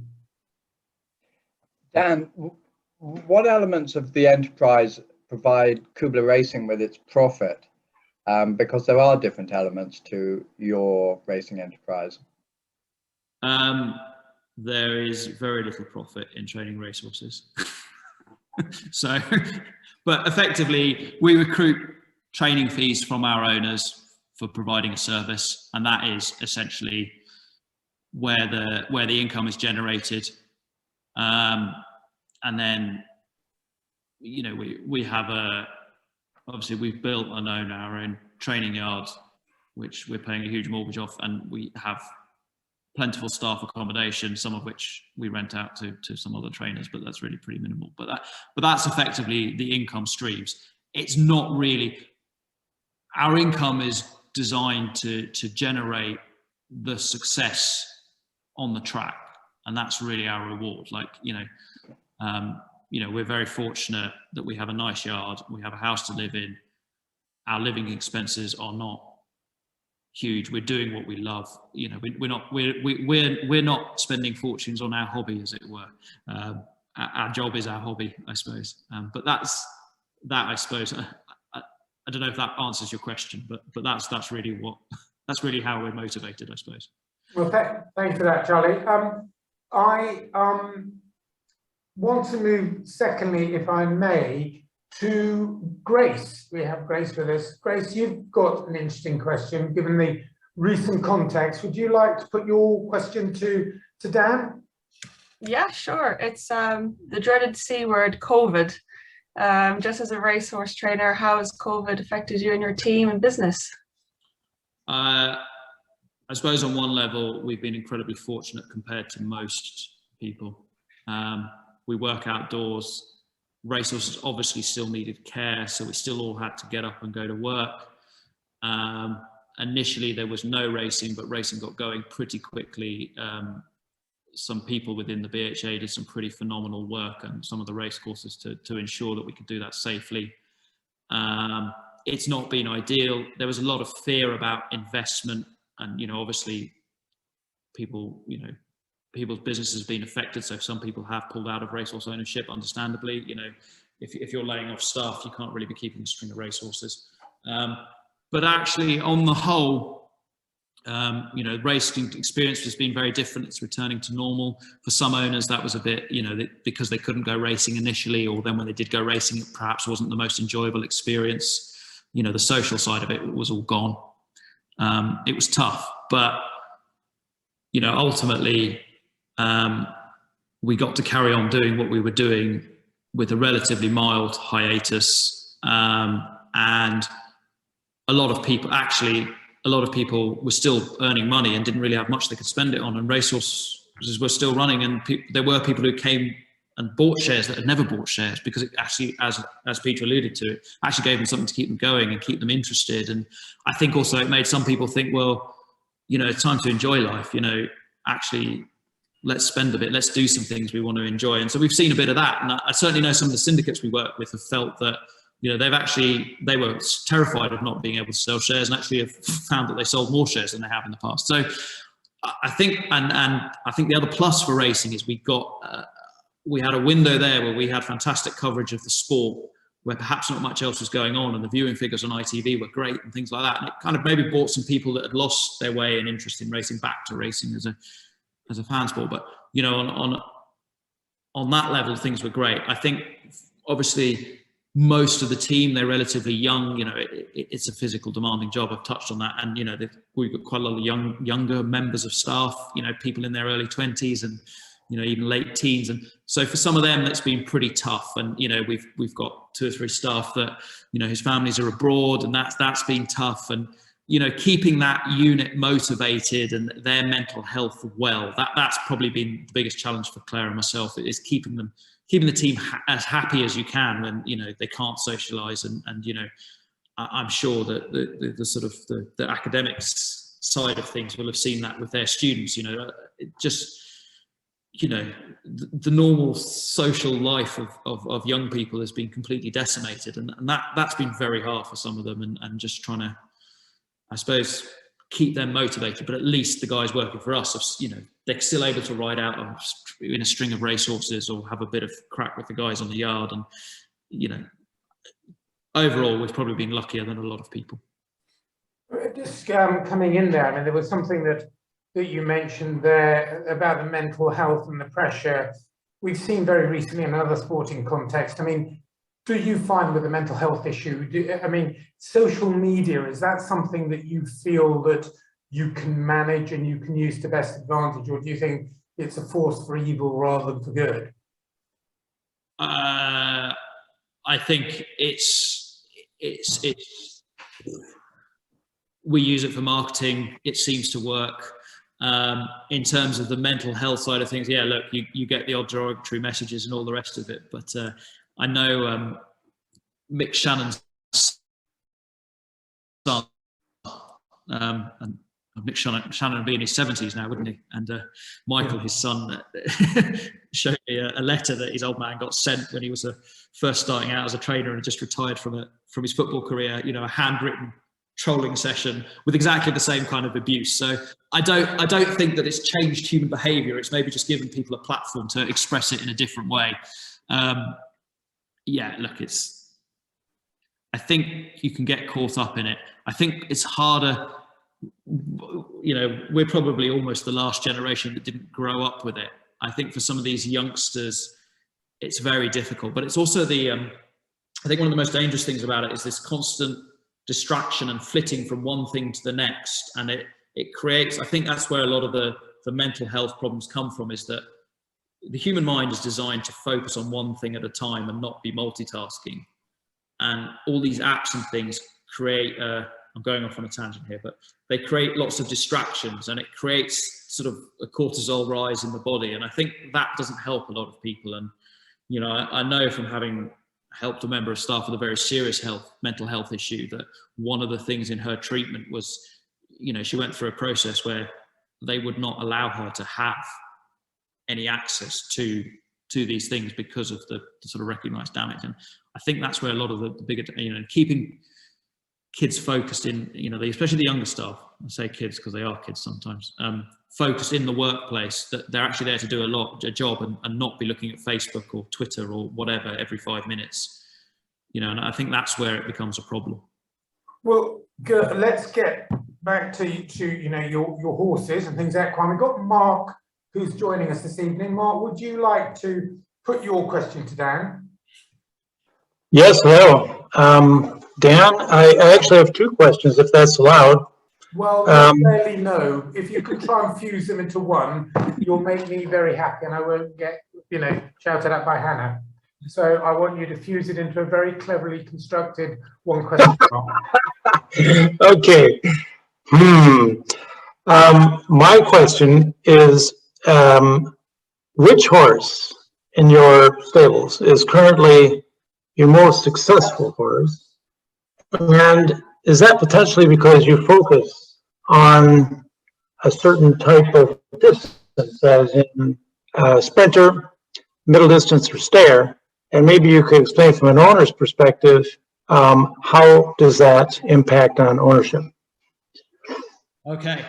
Dan, what elements of the enterprise provide Kubler Racing with its profit? Because there are different elements to your racing enterprise. There is very little profit in training racehorses. So, but effectively, we recruit training fees from our owners for providing a service, and that is essentially where the income is generated. And then, you know, we have obviously we've built and own our own training yard, which we're paying a huge mortgage off, and we have plentiful staff accommodation, some of which we rent out to some other trainers, but that's really pretty minimal. But that's effectively the income streams. It's not really, our income is designed to generate the success on the track, and that's really our reward. Like, you know, we're very fortunate that we have a nice yard, we have a house to live in. Our living expenses are not huge. We're doing what we love. You know, we're not spending fortunes on our hobby, as it were. Our job is our hobby, I suppose. But that's I suppose. I don't know if that answers your question, but that's really how we're motivated, I suppose. Well, thanks for that, Charlie. I want to move, secondly, if I may, to Grace. We have Grace with us. Grace, you've got an interesting question given the recent context. Would you like to put your question to Dan? Yeah, sure. It's the dreaded C word, COVID. Just as a racehorse trainer, how has COVID affected you and your team and business? I suppose on one level, we've been incredibly fortunate compared to most people. We work outdoors. Racehorses obviously still needed care, so we still all had to get up and go to work. Initially, there was no racing, but racing got going pretty quickly. Some people within the BHA did some pretty phenomenal work, and some of the race courses to ensure that we could do that safely. It's not been ideal. There was a lot of fear about investment, and obviously people's business has been affected, so some people have pulled out of racehorse ownership, understandably. If you're laying off staff, you can't really be keeping a string of racehorses. But actually, on the whole, racing experience has been very different. It's returning to normal. For some owners, that was a bit, because they couldn't go racing initially, or then when they did go racing, it perhaps wasn't the most enjoyable experience. The social side of it was all gone. It was tough, but ultimately, we got to carry on doing what we were doing with a relatively mild hiatus, and a lot of people were still earning money and didn't really have much they could spend it on, and racehorses were still running, and there were people who came and bought shares that had never bought shares, because it actually, as Peter alluded to, it actually gave them something to keep them going and keep them interested. And I think also it made some people think, well, it's time to enjoy life, actually let's spend a bit, let's do some things we want to enjoy. And so we've seen a bit of that, and I certainly know some of the syndicates we work with have felt that they were terrified of not being able to sell shares, and actually have found that they sold more shares than they have in the past. So I think, and I think the other plus for racing is we had a window there where we had fantastic coverage of the sport, where perhaps not much else was going on, and the viewing figures on ITV were great and things like that. And it kind of maybe brought some people that had lost their way and interest in racing back to racing as a fan sport. But on that level, things were great. I think obviously most of the team, they're relatively young. It's a physical demanding job. I've touched on that, and we've got quite a lot of younger members of staff. People in their early 20s and even late teens. And so for some of them, that's been pretty tough. And we've got 2 or 3 staff that whose families are abroad, and that's been tough. And keeping that unit motivated and their mental health well, that's probably been the biggest challenge for Claire and myself, is keeping the team as happy as you can when they can't socialise. And I'm sure that the sort of the academics side of things will have seen that with their students. The normal social life of young people has been completely decimated, and that's been very hard for some of them, and just trying to, I suppose, keep them motivated. But at least the guys working for us, they're still able to ride out in a string of racehorses or have a bit of crack with the guys on the yard. And overall, we've probably been luckier than a lot of people. Just coming in there, I mean, there was something that you mentioned there about the mental health and the pressure. We've seen very recently in another sporting context. I mean, do you find with the mental health issue, social media, is that something that you feel that you can manage and you can use to best advantage, or do you think it's a force for evil rather than for good? I think it's we use it for marketing. It seems to work. In terms of the mental health side of things, yeah, look, you get the odd derogatory messages and all the rest of it, but I know Mick Shannon's son, and Mick Shannon would be in his 70s now, wouldn't he? And Michael, his son, showed me a letter that his old man got sent when he was first starting out as a trainer and just retired from his football career. A handwritten trolling session with exactly the same kind of abuse. So I don't think that it's changed human behaviour. It's maybe just given people a platform to express it in a different way. Yeah, look, I think you can get caught up in it. I think it's harder. We're probably almost the last generation that didn't grow up with it. I think for some of these youngsters, it's very difficult, but it's also I think one of the most dangerous things about it is this constant distraction and flitting from one thing to the next. And it creates, I think that's where a lot of the mental health problems come from, is that the human mind is designed to focus on one thing at a time and not be multitasking. And all these apps and things create, I'm going off on a tangent here, but they create lots of distractions, and it creates sort of a cortisol rise in the body. And I think that doesn't help a lot of people. And, you know, I know from having helped a member of staff with a very serious mental health issue, that one of the things in her treatment was, you know, she went through a process where they would not allow her to have any access to these things because of the sort of recognized damage. And I think that's where a lot of the bigger, you know, keeping kids focused in, you know, especially the younger staff, I say kids because they are kids sometimes, focused in the workplace, that they're actually there to do a job and not be looking at Facebook or Twitter or whatever every 5 minutes, you know. And I think that's where it becomes a problem. Well, good. Let's get back to you know, your horses and things like that. We've got Mark who's joining us this evening. Mark, would you like to put your question to Dan? Yes, hello. Dan, I actually have two questions, if that's allowed. Well, not really, no. If you can try and fuse them into one, you'll make me very happy, and I won't get, you know, shouted at by Hannah. So I want you to fuse it into a very cleverly constructed one question. Okay. My question is, which horse in your stables is currently your most successful horse? And is that potentially because you focus on a certain type of distance, as in sprinter, middle distance, or stair? And maybe you could explain from an owner's perspective, how does that impact on ownership? Okay,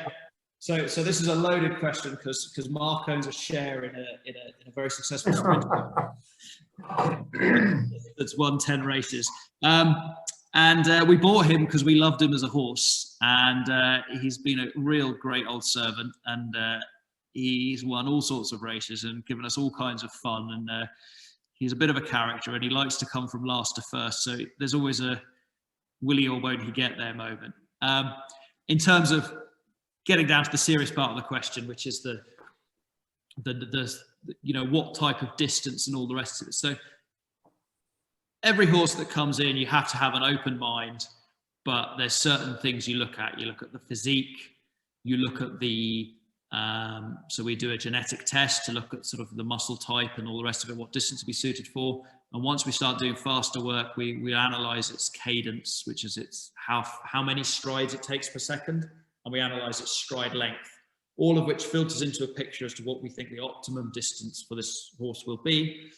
so this is a loaded question because Mark owns a share in a very successful sprint that's won 10 races. And we bought him because we loved him as a horse, and he's been a real great old servant, and he's won all sorts of races and given us all kinds of fun, and he's a bit of a character, and he likes to come from last to first, so there's always a will he or won't he get there moment. In terms of getting down to the serious part of the question, which is the you know, what type of distance and all the rest of it. So every horse that comes in, you have to have an open mind, but there's certain things you look at. You look at the physique, you look at the, so we do a genetic test to look at sort of the muscle type and all the rest of it, what distance to be suited for. And once we start doing faster work, we analyze its cadence, which is its how many strides it takes per second. And we analyze its stride length, all of which filters into a picture as to what we think the optimum distance for this horse will be.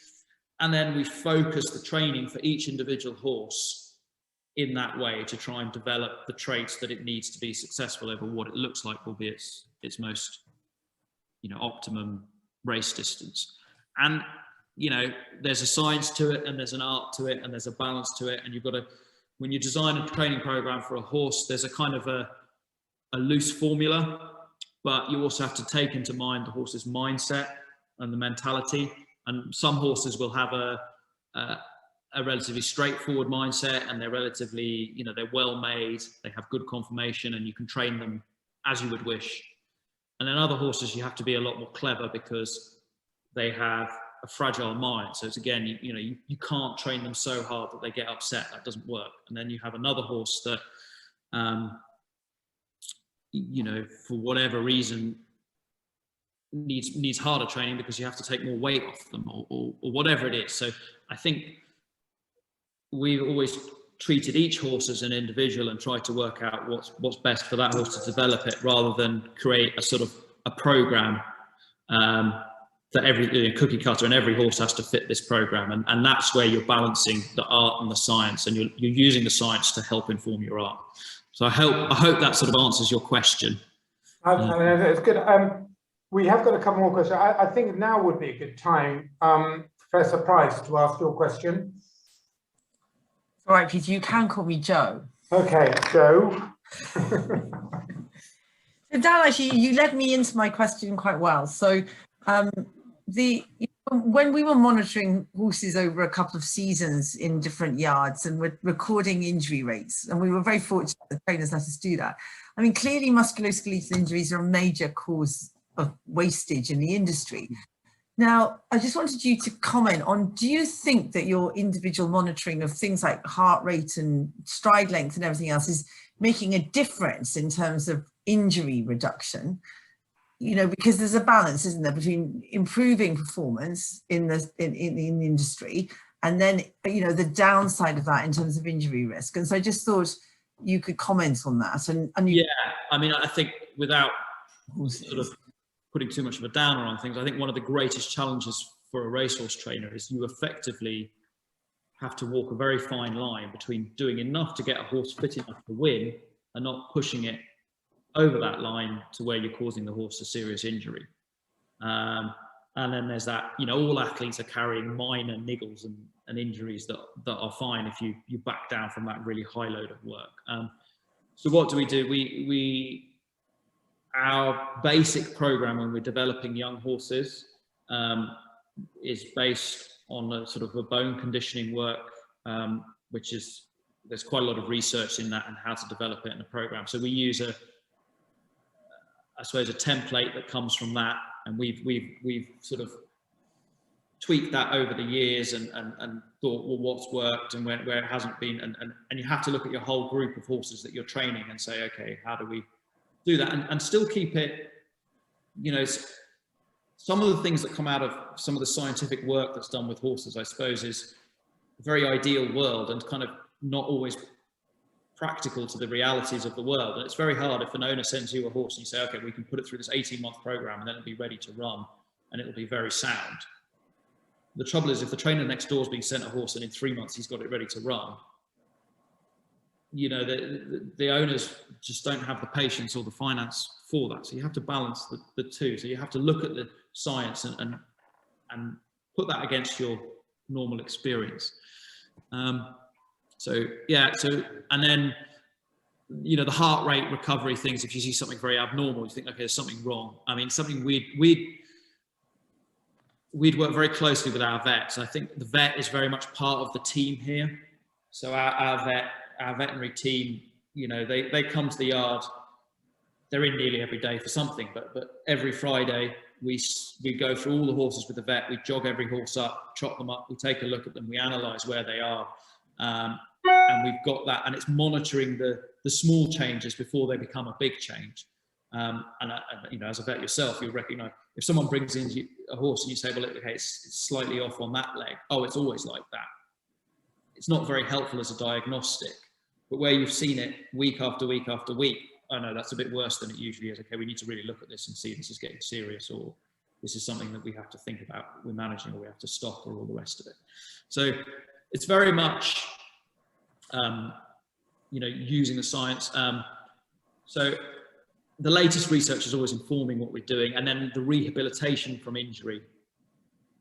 And then we focus the training for each individual horse in that way to try and develop the traits that it needs to be successful over what it looks like will be its most, you know, optimum race distance. And, you know, there's a science to it, and there's an art to it, and there's a balance to it. And you've got to, when you design a training program for a horse, there's a kind of a loose formula, but you also have to take into mind the horse's mindset and the mentality. And some horses will have a relatively straightforward mindset, and they're relatively, you know, they're well made, they have good conformation, and you can train them as you would wish. And then other horses, you have to be a lot more clever because they have a fragile mind. So it's, again, you can't train them so hard that they get upset. That doesn't work. And then you have another horse that, you know, for whatever reason, needs harder training because you have to take more weight off them or whatever it is. So I think we've always treated each horse as an individual and tried to work out what's best for that horse to develop it, rather than create a sort of a program that every cookie cutter, and every horse has to fit this program. And that's where you're balancing the art and the science, and you're using the science to help inform your art. So I hope that sort of answers your question. It's good. We have got a couple more questions. I think now would be a good time, Professor Price, to ask your question. All right, Peter, you can call me Joe. Okay, Joe. So Dan, actually, you led me into my question quite well. So when we were monitoring horses over a couple of seasons in different yards and we're recording injury rates, and we were very fortunate that trainers let us do that. I mean, clearly musculoskeletal injuries are a major cause of wastage in the industry. Now, I just wanted you to comment on, do you think that your individual monitoring of things like heart rate and stride length and everything else is making a difference in terms of injury reduction? You know, because there's a balance, isn't there, between improving performance in the industry and then, you know, the downside of that in terms of injury risk. And so I just thought you could comment on that. And yeah, I mean, I think without sort of putting too much of a downer on things, I think one of the greatest challenges for a racehorse trainer is you effectively have to walk a very fine line between doing enough to get a horse fit enough to win and not pushing it over that line to where you're causing the horse a serious injury. And then there's that, you know, all athletes are carrying minor niggles and injuries that are fine if you back down from that really high load of work. So what do? Our basic program when we're developing young horses is based on a sort of a bone conditioning work, which is, there's quite a lot of research in that and how to develop it in a program. So we use I suppose a template that comes from that, and we've sort of tweaked that over the years and thought, well, what's worked and where it hasn't been, and you have to look at your whole group of horses that you're training and say, okay, how do we do that and still keep it, you know, some of the things that come out of some of the scientific work that's done with horses, I suppose, is a very ideal world and kind of not always practical to the realities of the world. And it's very hard if an owner sends you a horse and you say, okay, we can put it through this 18-month program and then it'll be ready to run and it'll be very sound. The trouble is, if the trainer next door is being sent a horse and in 3 months he's got it ready to run, you know, the owners just don't have the patience or the finance for that. So you have to balance the two. So you have to look at the science and put that against your normal experience. So yeah, and then, you know, the heart rate recovery things, if you see something very abnormal, you think, okay, there's something wrong. I mean, something we'd work very closely with our vets. I think the vet is very much part of the team here. So our veterinary team, you know, they come to the yard, they're in nearly every day for something, but every Friday we go through all the horses with the vet, we jog every horse up, chop them up, we take a look at them, we analyse where they are. And we've got that, and it's monitoring the small changes before they become a big change. You know, as a vet yourself, you recognise if someone brings in a horse and you say, well, okay, it's slightly off on that leg. Oh, it's always like that. It's not very helpful as a diagnostic, but where you've seen it week after week after week, oh no, that's a bit worse than it usually is. Okay, we need to really look at this and see if this is getting serious, or this is something that we have to think about, we're managing, or we have to stop, or all the rest of it. So it's very much, you know, using the science. So the latest research is always informing what we're doing, and then the rehabilitation from injury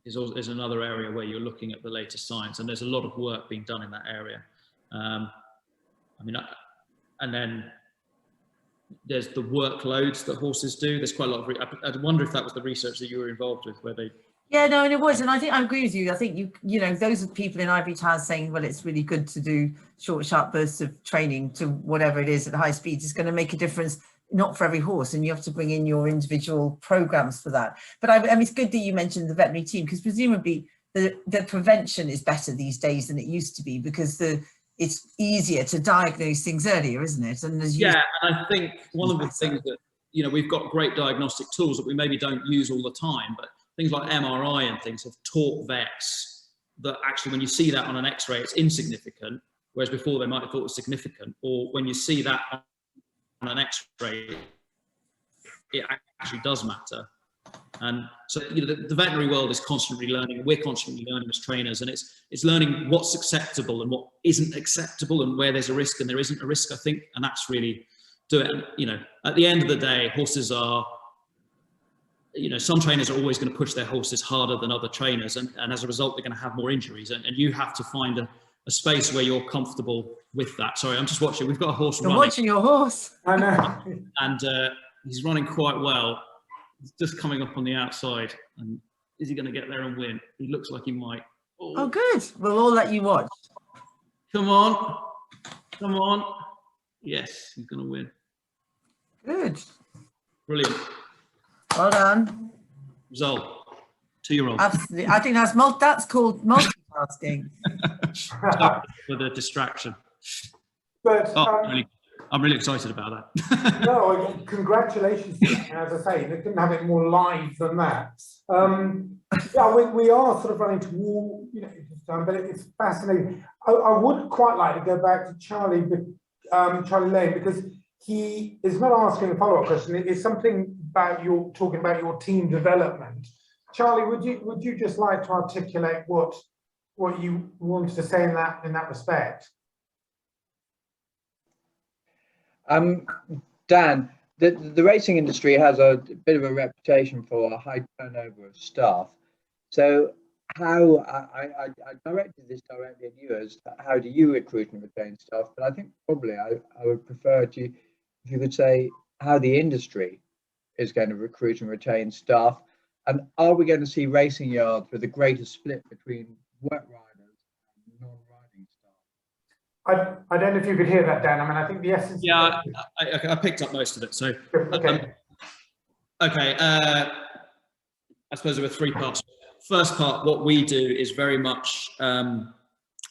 is another area where you're looking at the latest science, and there's a lot of work being done in that area. I mean, and then there's the workloads that horses do. There's quite a lot of, I wonder if that was the research that you were involved with, where they... Yeah, no, and it was, and I think I agree with you. I think you know, those are people in ivory towers saying, well, it's really good to do short, sharp bursts of training to whatever it is at high speeds. It's going to make a difference, not for every horse, and you have to bring in your individual programs for that. But I mean, it's good that you mentioned the veterinary team, because presumably the prevention is better these days than it used to be, because it's easier to diagnose things earlier, isn't it? And as and I think one of the things that, you know, we've got great diagnostic tools that we maybe don't use all the time, but things like MRI and things have taught vets that actually when you see that on an X-ray, it's insignificant, whereas before they might have thought it was significant. Or when you see that on an X-ray, it actually does matter. And so, you know, the veterinary world is constantly learning. We're constantly learning as trainers, and it's learning what's acceptable and what isn't acceptable, and where there's a risk and there isn't a risk, I think. And that's really do it. And, you know, at the end of the day, horses are, you know, some trainers are always going to push their horses harder than other trainers, and as a result, they're going to have more injuries. And you have to find a space where you're comfortable with that. Sorry, I'm just watching. We've got a horse running. You're watching your horse. I know. And he's running quite well. He's just coming up on the outside, and Is he going to get there and win? He looks like he might. Oh, good. We'll all let you watch. Come on. Come on. Yes, he's going to win. Good. Brilliant. Well done. Result. 2-year-old. Absolutely. I think that's called multitasking. For the distraction. But I'm really excited about that. no, congratulations to you. As I say, they couldn't have it more live than that. Yeah, we are sort of running toward, but it's fascinating. I would quite like to go back to Charlie Lane, because he is not asking a follow-up question. It's something about talking about your team development. Charlie, would you just like to articulate what you wanted to say in that respect? Dan, the racing industry has a bit of a reputation for a high turnover of staff. So how, I directed this directly at you, as how do you recruit and retain staff? But I think probably I would prefer if you could say how the industry is going to recruit and retain staff. And are we going to see racing yards with a greater split between wet riders and non-riding staff? I don't know if you could hear that, Dan. I mean, I think the essence. Yeah, I picked up most of it. So, okay. I suppose there were 3 parts. First part, what we do is very much,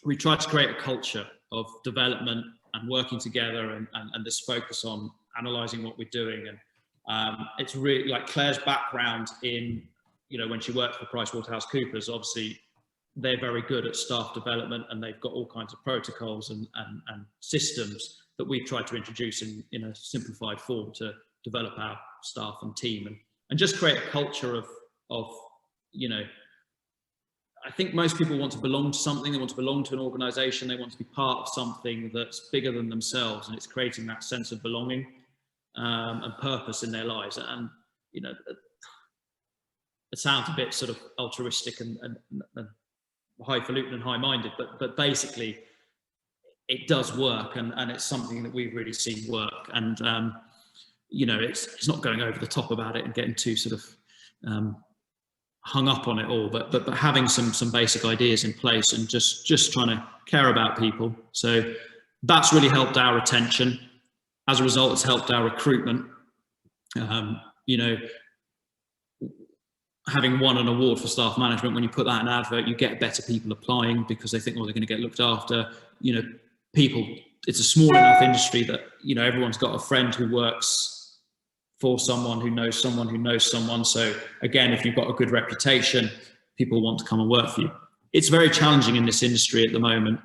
we try to create a culture of development and working together and this focus on analysing what we're doing. And it's really like Claire's background in, when she worked for PricewaterhouseCoopers, obviously they're very good at staff development, and they've got all kinds of protocols and systems that we've tried to introduce in a simplified form to develop our staff and team and just create a culture of I think most people want to belong to something. They want to belong to an organisation. They want to be part of something that's bigger than themselves, and it's creating that sense of belonging and purpose in their lives. And it sounds a bit sort of altruistic and highfalutin and high-minded, but basically it does work, and it's something that we've really seen work. And it's not going over the top about it and getting too sort of hung up on it all, but having some basic ideas in place and just trying to care about people. So that's really helped our retention. As a result, it's helped our recruitment. Having won an award for staff management, when you put that in an advert, you get better people applying because they think, well, they're going to get looked after. People, it's a small enough industry that, everyone's got a friend who works for someone who knows someone who knows someone. So again, if you've got a good reputation, people want to come and work for you. It's very challenging in this industry at the moment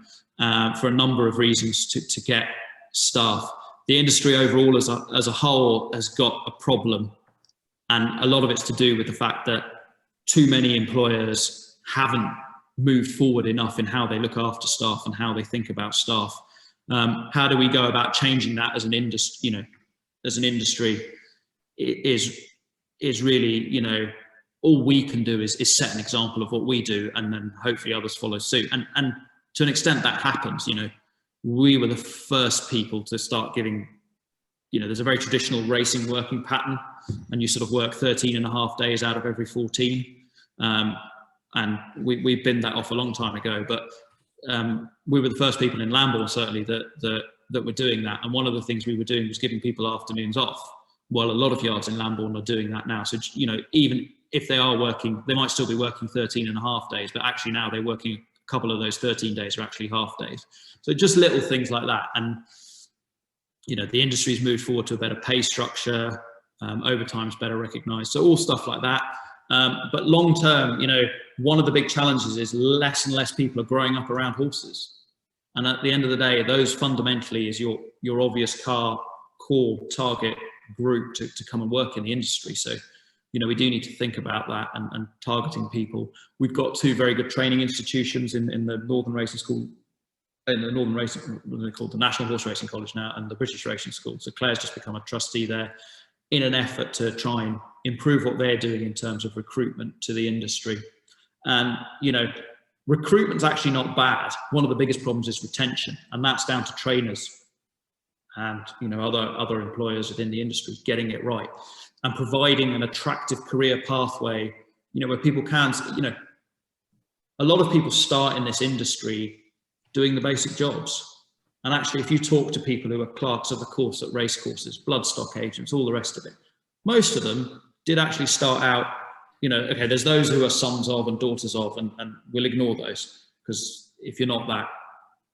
for a number of reasons to get staff. The industry overall as a whole has got a problem, and a lot of it's to do with the fact that too many employers haven't moved forward enough in how they look after staff and how they think about staff. How do we go about changing that as an industry? As an industry, is really, all we can do is set an example of what we do, and then hopefully others follow suit. And to an extent that happens. We were the first people to start giving, there's a very traditional racing working pattern, and you sort of work 13.5 days out of every 14. And we binned that off a long time ago, but we were the first people in Lambourne, certainly, that were doing that. And one of the things we were doing was giving people afternoons off. Well, a lot of yards in Lambourne are doing that now. So, even if they are working, they might still be working 13.5 days, but actually now they're working a couple of those 13 days are actually half days. So just little things like that. And, the industry's moved forward to a better pay structure, overtime's better recognised. So all stuff like that. But long term, one of the big challenges is less and less people are growing up around horses. And at the end of the day, those fundamentally is your obvious core target group to come and work in the industry. So, we do need to think about that and targeting people. We've got 2 very good training institutions in the Northern Racing School, in the Northern Racing, what are they called, the National Horse Racing College now, and the British Racing School. So Claire's just become a trustee there in an effort to try and improve what they're doing in terms of recruitment to the industry. And, recruitment's actually not bad. One of the biggest problems is retention, and that's down to trainers and other employers within the industry getting it right and providing an attractive career pathway you know, where people can, you know, a lot of people start in this industry doing the basic jobs. And actually, if you talk to people who are clerks of the course at race courses, bloodstock agents, all the rest of it, most of them did actually start out, you know, okay, there's those who are sons of and daughters of, and we'll ignore those, because if you're not that,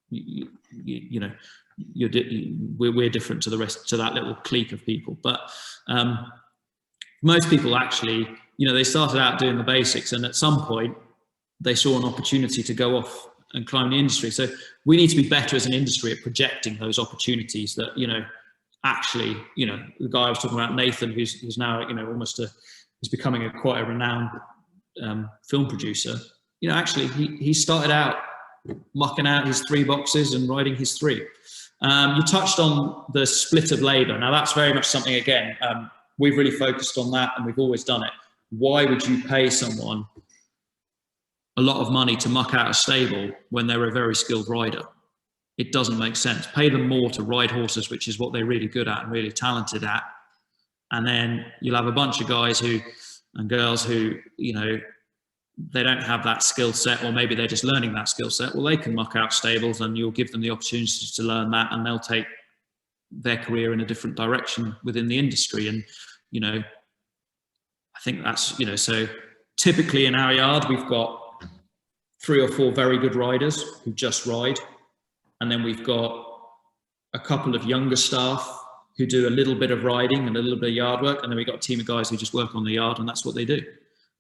you know, we're different to the rest, to that little clique of people. But most people actually, you know, they started out doing the basics, and at some point they saw an opportunity to go off and climb the industry. So we need to be better as an industry at projecting those opportunities that, you know, actually, you know, the guy I was talking about, Nathan, who's now, you know, almost he's becoming quite a renowned film producer. You know, actually he started out mucking out his 3 boxes and riding his 3. You touched on the split of labour. Now that's very much something, again, we've really focused on that, and we've always done it. Why would you pay someone a lot of money to muck out a stable when they're a very skilled rider? It doesn't make sense. Pay them more to ride horses, which is what they're really good at and really talented at. And then you'll have a bunch of guys and girls who, you know, they don't have that skill set, or maybe they're just learning that skill set. Well, they can muck out stables, and you'll give them the opportunity to learn that, and they'll take their career in a different direction within the industry. And, you know, I think that's, you know, so typically in our yard, we've got 3 or 4 very good riders who just ride. And then we've got a couple of younger staff who do a little bit of riding and a little bit of yard work. And then we've got a team of guys who just work on the yard, and that's what they do.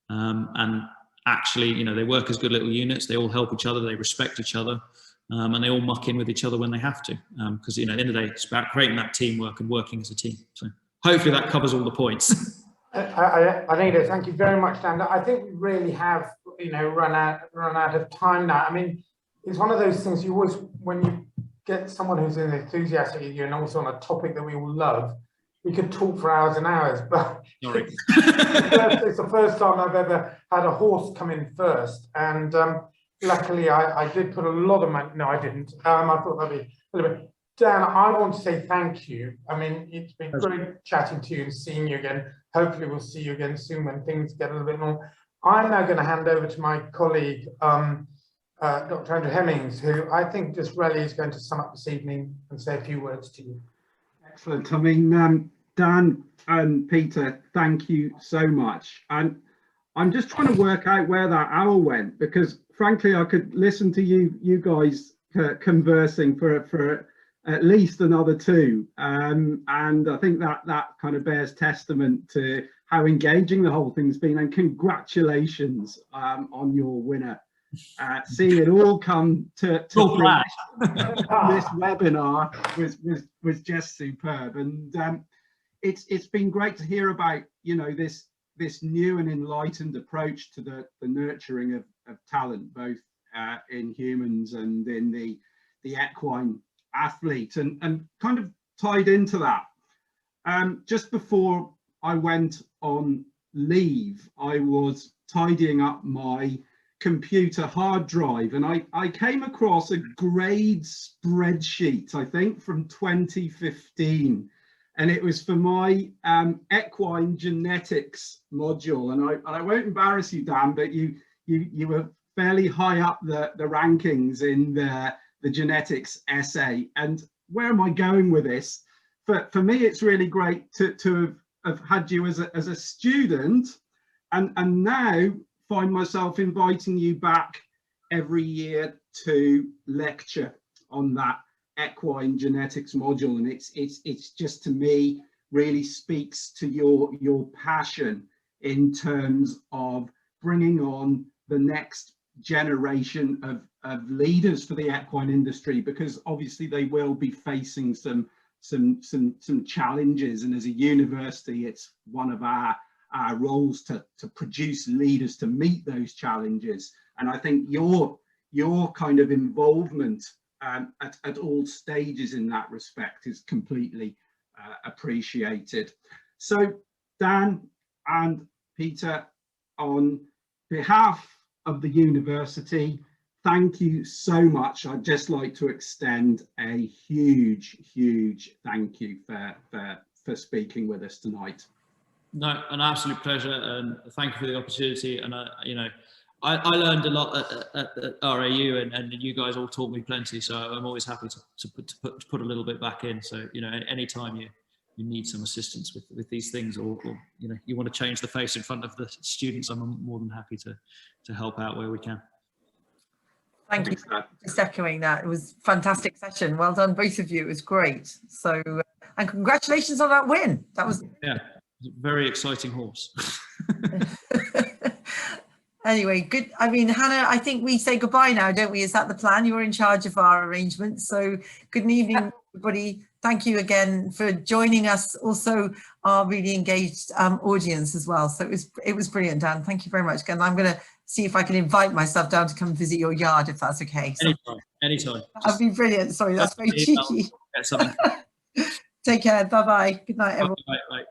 And actually, you know, they work as good little units. They all help each other. They respect each other. And they all muck in with each other when they have to. Because, you know, at the end of the day, it's about creating that teamwork and working as a team. So hopefully that covers all the points. Anita, thank you very much, Dan. I think we really have, you know, run out of time now. I mean, it's one of those things you always, when you get someone who's enthusiastic with you and also on a topic that we all love, we could talk for hours and hours. But it's the first time I've ever had a horse come in first, and luckily I did put a lot of money. No, I didn't. I thought that'd be a little bit. Dan, I want to say thank you. I mean, it's been great chatting to you and seeing you again. Hopefully we'll see you again soon when things get a little bit more. I'm now going to hand over to my colleague, Dr. Andrew Hemmings, who I think just really is going to sum up this evening and say a few words to you. Excellent. I mean, Dan and Peter, thank you so much. And I'm just trying to work out where that hour went, because frankly, I could listen to you guys conversing for at least another 2. And I think that kind of bears testament to how engaging the whole thing's been. And congratulations on your winner. Seeing it all come to this webinar was just superb. And it's been great to hear about, you know, this new and enlightened approach to the nurturing of talent, both in humans and in the equine athlete, and kind of tied into that. Just before I went on leave, I was tidying up my computer hard drive, and I came across a grade spreadsheet, I think from 2015, and it was for my equine genetics module. And I won't embarrass you, Dan, but you were fairly high up the rankings in the genetics essay. And where am I going with this? For me, it's really great to have had you as a student, and now find myself inviting you back every year to lecture on that equine genetics module. And it's just, to me, really speaks to your passion in terms of bringing on the next generation of leaders for the equine industry, because obviously they will be facing some challenges, and as a university, it's one of our roles to produce leaders to meet those challenges. And I think your kind of involvement at all stages in that respect is completely appreciated. So Dan and Peter, on behalf of the university, thank you so much. I'd just like to extend a huge thank you for speaking with us tonight. No, an absolute pleasure, and thank you for the opportunity. And you know, I learned a lot at RAU, and you guys all taught me plenty. So I'm always happy to put a little bit back in. So you know, any time you need some assistance with these things, or you know, you want to change the face in front of the students, I'm more than happy to help out where we can. Thank you. Just echoing that, it was a fantastic session. Well done, both of you. It was great. So, and congratulations on that win. That was very exciting horse. Anyway, good. I mean, Hannah, I think we say goodbye now, don't we? Is that the plan? You're in charge of our arrangements. So good evening, everybody. Thank you again for joining us. Also, our really engaged audience as well. So it was brilliant, Dan. Thank you very much. And I'm going to see if I can invite myself down to come visit your yard, if that's okay. So, anytime. That'd be brilliant. Sorry, that's very cheeky. Get something. Take care. Bye-bye. Good night, everyone. Bye.